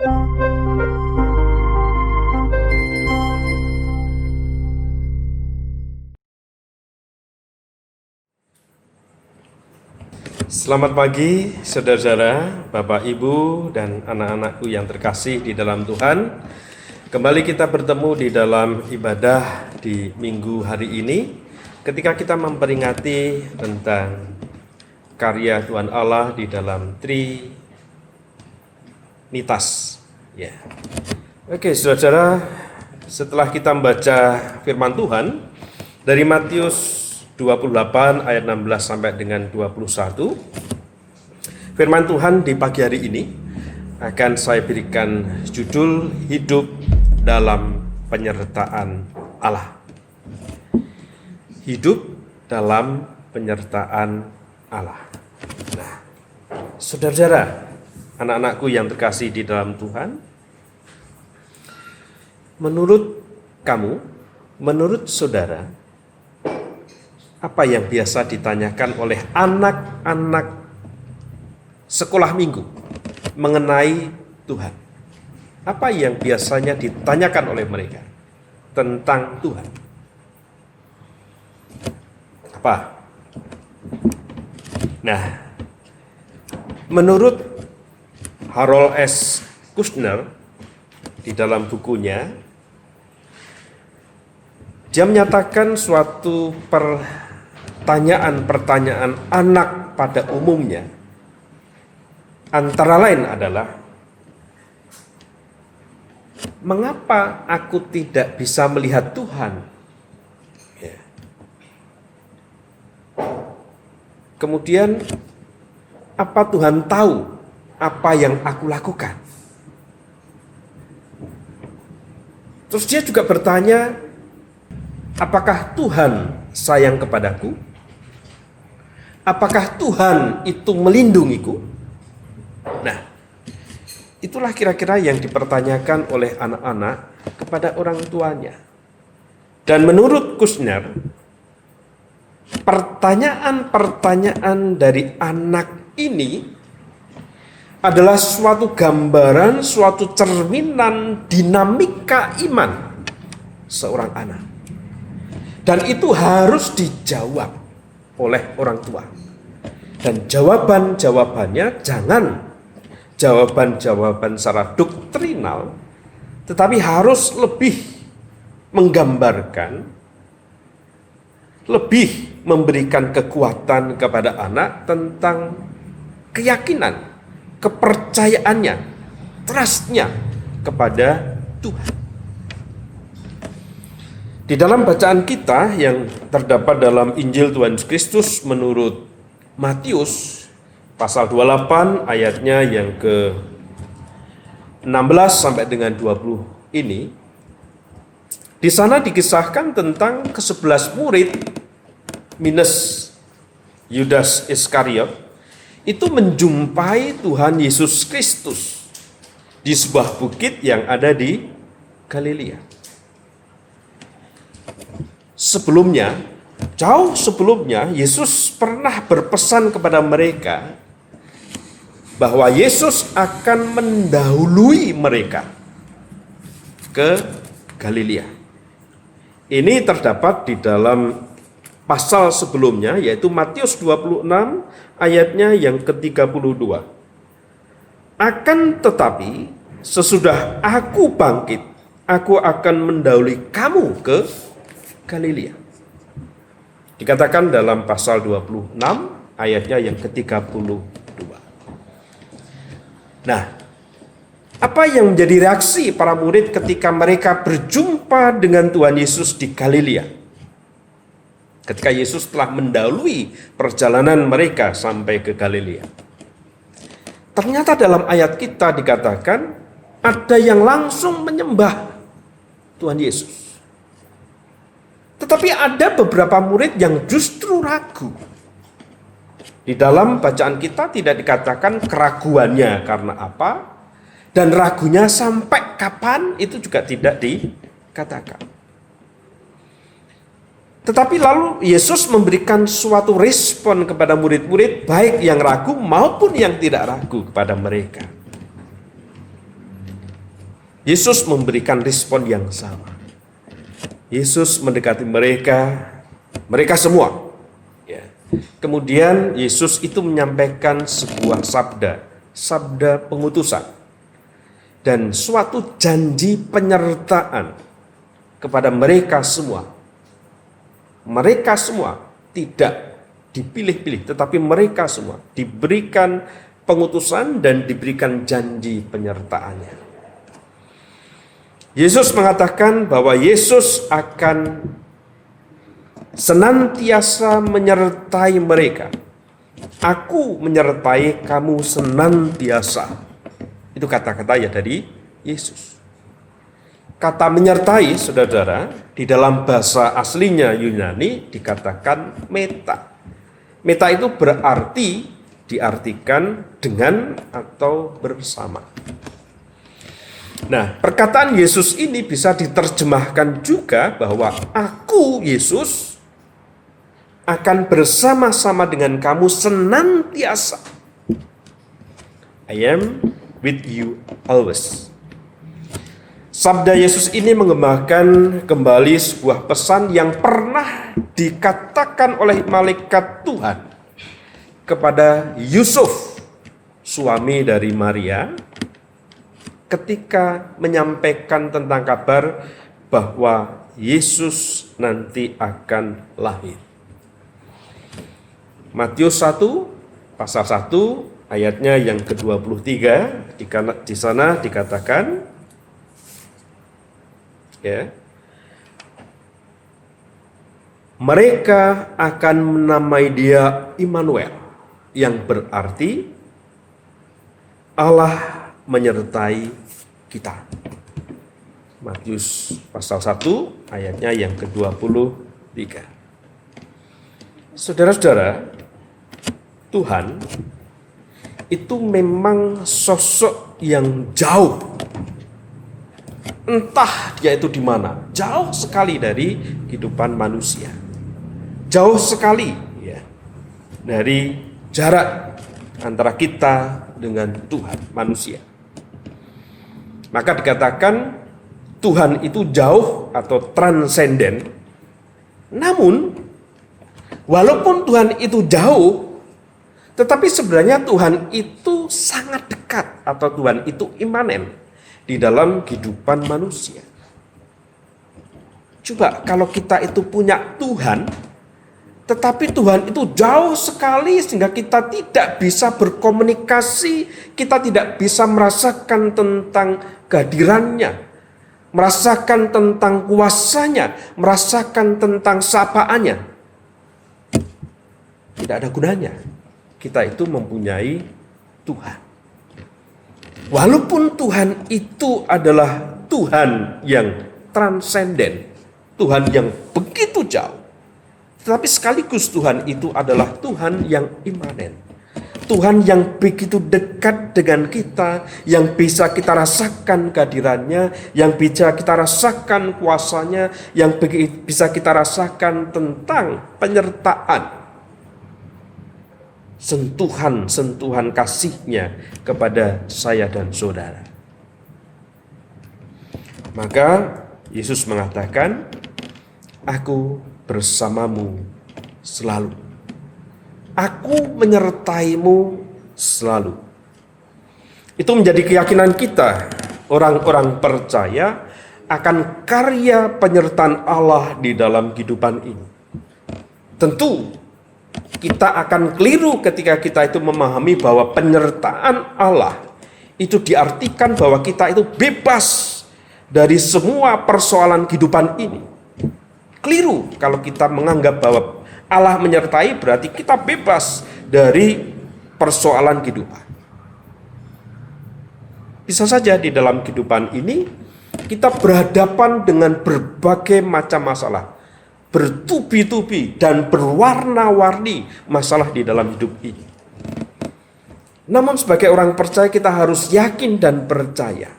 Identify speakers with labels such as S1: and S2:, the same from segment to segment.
S1: Selamat pagi, saudara-saudara, Bapak, Ibu, dan anak-anakku yang terkasih di dalam Tuhan. Kembali kita bertemu di dalam ibadah di minggu hari ini, ketika kita memperingati tentang karya Tuhan Allah di dalam Trinitas. Ya. Oke, saudara-saudara, setelah kita membaca firman Tuhan dari Matius 28 ayat 16 sampai dengan 21. Firman Tuhan di pagi hari ini akan saya berikan judul hidup dalam penyertaan Allah. Hidup dalam penyertaan Allah. Nah, saudara-saudara, anak-anakku yang terkasih di dalam Tuhan, menurut kamu, menurut saudara, apa yang biasa ditanyakan oleh anak-anak sekolah minggu mengenai Tuhan? Apa yang biasanya ditanyakan oleh mereka tentang Tuhan? Apa? Nah, menurut Harold S. Kushner di dalam bukunya, dia menyatakan suatu pertanyaan anak pada umumnya antara lain adalah, mengapa aku tidak bisa melihat Tuhan? Ya. Kemudian, apa Tuhan tahu apa yang aku lakukan? Terus dia juga bertanya, apakah Tuhan sayang kepadaku? Apakah Tuhan itu melindungiku? Nah, itulah kira-kira yang dipertanyakan oleh anak-anak kepada orang tuanya. Dan menurut Kushner, pertanyaan-pertanyaan dari anak ini adalah suatu gambaran, suatu cerminan dinamika iman seorang anak. Dan itu harus dijawab oleh orang tua. Dan jawaban-jawabannya jangan jawaban-jawaban secara doktrinal, tetapi harus lebih menggambarkan, lebih memberikan kekuatan kepada anak tentang keyakinan, kepercayaannya, trust-nya kepada Tuhan. Di dalam bacaan kita yang terdapat dalam Injil Tuhan Yesus Kristus menurut Matius pasal 28 ayatnya yang ke-16 sampai dengan 20 ini, di sana dikisahkan tentang ke-11 murid minus Yudas Iskariot itu menjumpai Tuhan Yesus Kristus di sebuah bukit yang ada di Galilea. Sebelumnya, jauh sebelumnya, Yesus pernah berpesan kepada mereka bahwa Yesus akan mendahului mereka ke Galilea. Ini terdapat di dalam pasal sebelumnya, yaitu Matius 26 ayatnya yang ke-32. Akan tetapi, sesudah aku bangkit, aku akan mendahului kamu ke Galilea. Dikatakan dalam pasal 26 ayatnya yang ke-32. Nah, apa yang menjadi reaksi para murid ketika mereka berjumpa dengan Tuhan Yesus di Galilea? Ketika Yesus telah mendahului perjalanan mereka sampai ke Galilea. Ternyata dalam ayat kita dikatakan ada yang langsung menyembah Tuhan Yesus. Tetapi ada beberapa murid yang justru ragu. Di dalam bacaan kita tidak dikatakan keraguannya karena apa, dan ragunya sampai kapan itu juga tidak dikatakan. Tetapi lalu Yesus memberikan suatu respon kepada murid-murid, baik yang ragu maupun yang tidak ragu kepada mereka. Yesus memberikan respon yang sama. Yesus mendekati mereka semua. Ya. Kemudian Yesus itu menyampaikan sebuah sabda pengutusan, dan suatu janji penyertaan kepada mereka semua. Mereka semua tidak dipilih-pilih, tetapi mereka semua diberikan pengutusan dan diberikan janji penyertaannya. Yesus mengatakan bahwa Yesus akan senantiasa menyertai mereka. Aku menyertai kamu senantiasa. Itu kata-kata ya dari Yesus. Kata menyertai, saudara, di dalam bahasa aslinya Yunani dikatakan meta. Meta itu berarti diartikan dengan atau bersama. Nah, perkataan Yesus ini bisa diterjemahkan juga bahwa aku, Yesus, akan bersama-sama dengan kamu senantiasa. I am with you always. Sabda Yesus ini mengembangkan kembali sebuah pesan yang pernah dikatakan oleh malaikat Tuhan kepada Yusuf, suami dari Maria, ketika menyampaikan tentang kabar bahwa Yesus nanti akan lahir. Matius 1 pasal 1 ayatnya yang ke-23, di sana dikatakan ya, mereka akan menamai dia Immanuel, yang berarti Allah menyertai kita. Matius pasal 1 ayatnya yang ke-23. Saudara-saudara, Tuhan itu memang sosok yang jauh. Entah dia itu di mana, jauh sekali dari kehidupan manusia. Jauh sekali ya dari jarak antara kita dengan Tuhan, manusia. Maka dikatakan Tuhan itu jauh atau transenden. Namun, walaupun Tuhan itu jauh, tetapi sebenarnya Tuhan itu sangat dekat atau Tuhan itu imanen di dalam kehidupan manusia. Coba kalau kita itu punya Tuhan, tetapi Tuhan itu jauh sekali sehingga kita tidak bisa berkomunikasi, kita tidak bisa merasakan tentang kehadirannya, merasakan tentang kuasanya, merasakan tentang sapaannya. Tidak ada gunanya kita itu mempunyai Tuhan. Walaupun Tuhan itu adalah Tuhan yang transenden, Tuhan yang begitu jauh, tetapi sekaligus Tuhan itu adalah Tuhan yang imanen. Tuhan yang begitu dekat dengan kita, yang bisa kita rasakan kehadirannya, yang bisa kita rasakan kuasanya, yang bisa kita rasakan tentang penyertaan, sentuhan-sentuhan kasihnya kepada saya dan saudara. Maka Yesus mengatakan, aku bersamamu selalu. Aku menyertaimu selalu. Itu menjadi keyakinan kita, orang-orang percaya akan karya penyertaan Allah di dalam kehidupan ini. Tentu kita akan keliru ketika kita itu memahami bahwa penyertaan Allah itu diartikan bahwa kita itu bebas dari semua persoalan kehidupan ini. Keliru kalau kita menganggap bahwa Allah menyertai berarti kita bebas dari persoalan kehidupan. Bisa saja di dalam kehidupan ini kita berhadapan dengan berbagai macam masalah, bertubi-tubi dan berwarna-warni masalah di dalam hidup ini. Namun sebagai orang percaya kita harus yakin dan percaya.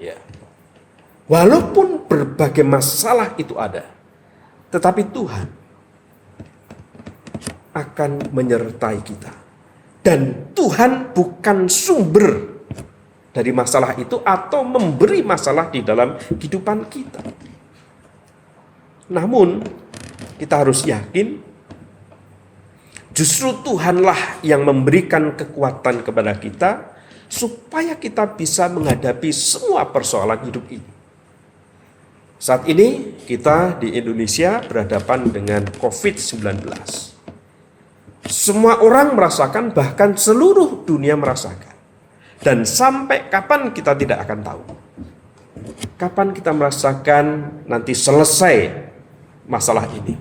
S1: Ya. Walaupun berbagai masalah itu ada, tetapi Tuhan akan menyertai kita. Dan Tuhan bukan sumber dari masalah itu atau memberi masalah di dalam kehidupan kita. Namun, kita harus yakin justru Tuhanlah yang memberikan kekuatan kepada kita supaya kita bisa menghadapi semua persoalan hidup ini. Saat ini kita di Indonesia berhadapan dengan COVID-19. Semua orang merasakan, bahkan seluruh dunia merasakan. Dan sampai kapan kita tidak akan tahu. Kapan kita merasakan nanti selesai masalah ini,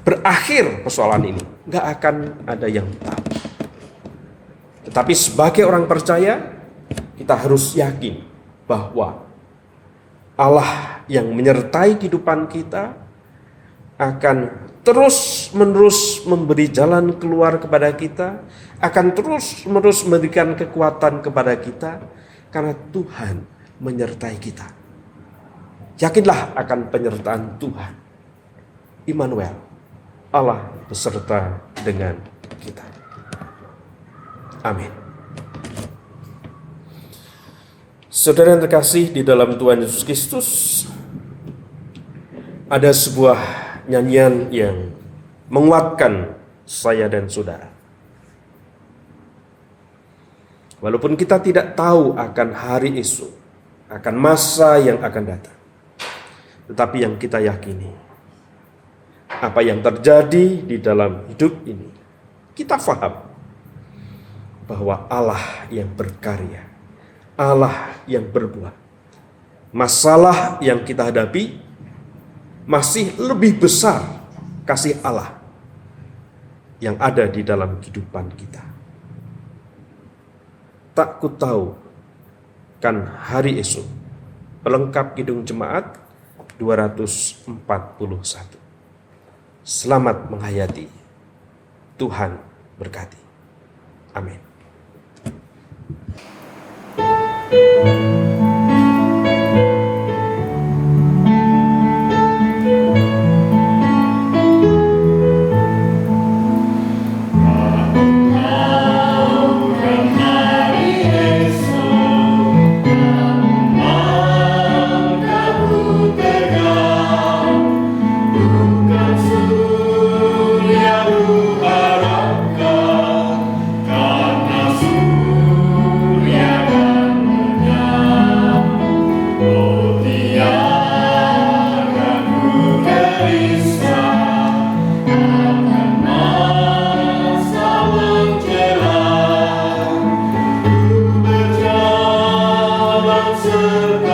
S1: berakhir persoalan ini, nggak akan ada yang tahu. Tetapi sebagai orang percaya, kita harus yakin bahwa Allah yang menyertai kehidupan kita akan terus-menerus memberi jalan keluar kepada kita, akan terus-menerus memberikan kekuatan kepada kita, karena Tuhan menyertai kita. Yakinlah akan penyertaan Tuhan. Immanuel, Allah beserta dengan kita. Amin. Saudara yang terkasih di dalam Tuhan Yesus Kristus, ada sebuah nyanyian yang menguatkan saya dan saudara. Walaupun kita tidak tahu akan hari esok, akan masa yang akan datang, tetapi yang kita yakini, apa yang terjadi di dalam hidup ini, kita paham bahwa Allah yang berkarya, Allah yang berbuat. Masalah yang kita hadapi masih lebih besar kasih Allah yang ada di dalam kehidupan kita. Tak ku tahu kan hari esok. Pelengkap Kidung Jemaat 241. Selamat menghayati. Tuhan berkati. Amin.
S2: Serta